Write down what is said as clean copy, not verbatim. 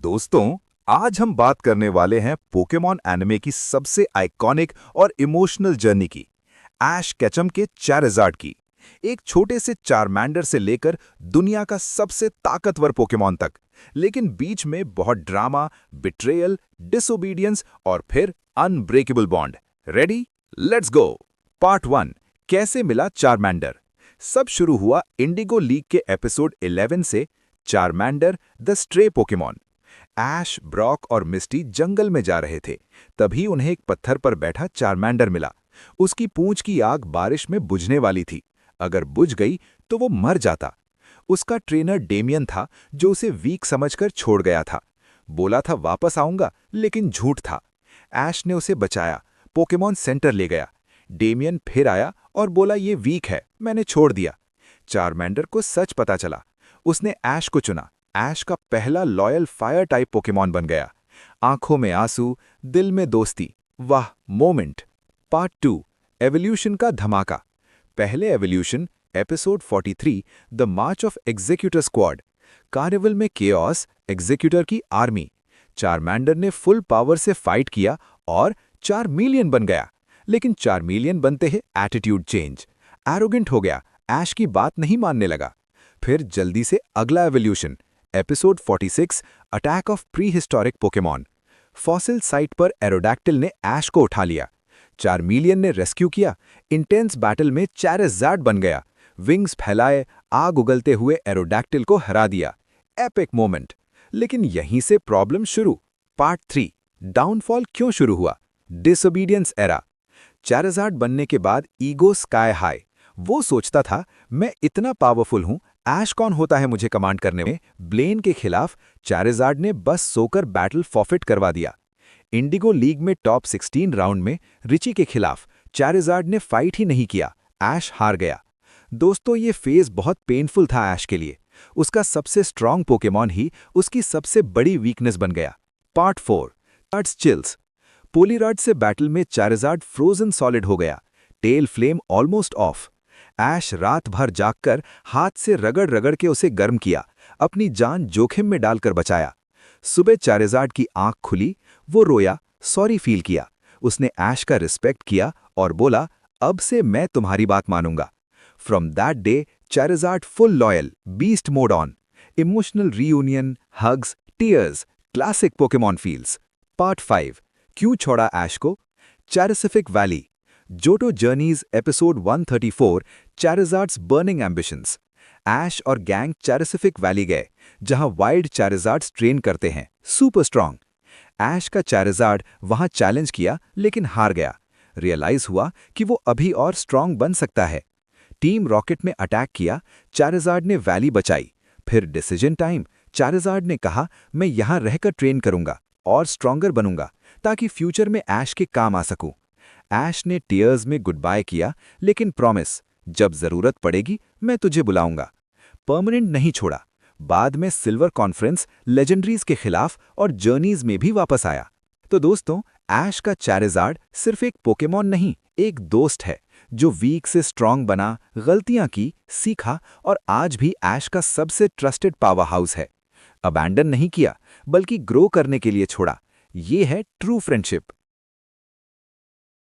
दोस्तों, आज हम बात करने वाले हैं पोकेमॉन एनिमे की सबसे आइकॉनिक और इमोशनल जर्नी की, ऐश केचम के चारज़ार्ड की। एक छोटे से चारमैंडर से लेकर दुनिया का सबसे ताकतवर पोकेमॉन तक, लेकिन बीच में बहुत ड्रामा, बिट्रेयल, डिसोबीडियंस और फिर unbreakable bond. Ready? Let's go. Part 1, कैसे मिला चारमैंडर। सब शुरू हुआ इंडिगो लीग के एपिसोड 11 से। Charmander the stray Pokemon. Ash, Brock और मिस्टी जंगल में जा रहे थे, तभी उन्हें एक पत्थर पर बैठा चारमैंडर मिला। उसकी पूंछ की आग बारिश में बुझने वाली थी। अगर बुझ गई तो वो मर जाता। उसका ट्रेनर डेमियन था, जो उसे वीक समझकर छोड़ गया था। बोला था वापस आऊंगा, लेकिन झूठ था। ऐश ने उसे बचाया, पोकेमॉन सेंटर ले गया। डेमियन फिर आया और बोला ये वीक है, मैंने छोड़ दिया। चारमैंडर को सच पता चला। उसने ऐश को चुना। ऐश का पहला लॉयल फायर टाइप पोकेमॉन बन गया। आंखों में आंसू, दिल में दोस्ती। वाह मोमेंट। पार्ट 2, एवोल्यूशन का धमाका। पहले evolution episode 43, the March of executor squad. Carnival में केओस, एग्जीक्यूटर की आर्मी। चारमैंडर ने फुल पावर से फाइट किया और चारमिलियन बन गया। लेकिन चारमिलियन बनते ही एटीट्यूड चेंज। एरोगेंट हो गया, ऐश की बात नहीं मानने लगा। फिर जल्दी से अगला evolution episode 46, attack of pre historic Pokemon. Fossil site पर एरोडैक्टिल ने ऐश को उठा लिया। चारमिलियन ने रेस्क्यू किया। इंटेंस बैटल में चारज़ार्ड बन गया। विंग्स फैलाए, आग उगलते हुए एरोडैक्टिल को हरा दिया। Epic moment. लेकिन यहीं से प्रॉब्लम शुरू। पार्ट 3, डाउनफॉल क्यों शुरू हुआ। Disobedience era. चारज़ार्ड बनने के बाद ईगो स्काई हाई। वो सोचता था मैं इतना पावरफुल हूं, ऐश कौन होता है मुझे कमांड करने में। ब्लेन के खिलाफ चारज़ार्ड ने बस सोकर बैटल फॉरफिट करवा दिया। इंडिगो लीग में टॉप 16 राउंड में रिची के खिलाफ चारज़ार्ड ने फाइट ही नहीं किया। ऐश हार गया। दोस्तों, ये फेज बहुत पेनफुल था ऐश के लिए। उसका सबसे स्ट्रांग पोकेमॉन ही उसकी सबसे बड़ी वीकनेस बन गया। Part 4, charge chills. पोलीराड से बैटल में चारज़ार्ड फ्रोजन सॉलिड हो गया। Tail flame almost off. Ash रात भर जागकर हाथ से रगड़ रगड़ के उसे गर्म किया, अपनी जान जोखिम में डालकर बचाया। सुबह चारज़ार्ड की आंख खुली, वो रोया, सॉरी फील किया। उसने ऐश का रिस्पेक्ट किया और बोला अब से मैं तुम्हारी बात मानूंगा। From that day Charizard full loyal, beast mode on. Emotional reunion, hugs, tears, classic Pokemon feels. Part 5, क्यों छोड़ा ऐश को। Charicific valley. Johto journeys episode 134, Charizard's burning ambitions. Ash और गैंग चारसिफिक वैली गए, जहां वाइल्ड चारज़ार्ड्स ट्रेन करते हैं, super strong. ऐश का चारज़ार्ड वहां चैलेंज किया, लेकिन हार गया। रियलाइज हुआ कि वो अभी और स्ट्रांग बन सकता है। टीम रॉकेट में अटैक किया, चारज़ार्ड ने वैली बचाई। फिर डिसीजन टाइम। चारज़ार्ड ने कहा मैं यहां रहकर ट्रेन करूंगा और स्ट्रांगर बनूंगा, ताकि फ्यूचर में ऐश के काम आ सकूं। ऐश ने टीयर्स में गुड बाय किया, लेकिन प्रॉमिस जब जरूरत पड़ेगी मैं तुझे बुलाऊंगा। परमानेंट नहीं छोड़ा। बाद में सिल्वर कॉन्फ्रेंस, लेजेंडरीज के खिलाफ और जर्नीज में भी वापस आया। तो दोस्तों, ऐश का चारज़ार्ड सिर्फ एक पोकेमॉन नहीं, एक दोस्त है जो वीक से स्ट्रांग बना, गलतियां की, सीखा और आज भी ऐश का सबसे ट्रस्टेड पावर हाउस है। अबैंडन नहीं किया, बल्कि ग्रो करने के लिए छोड़ा। ये है ट्रू फ्रेंडशिप।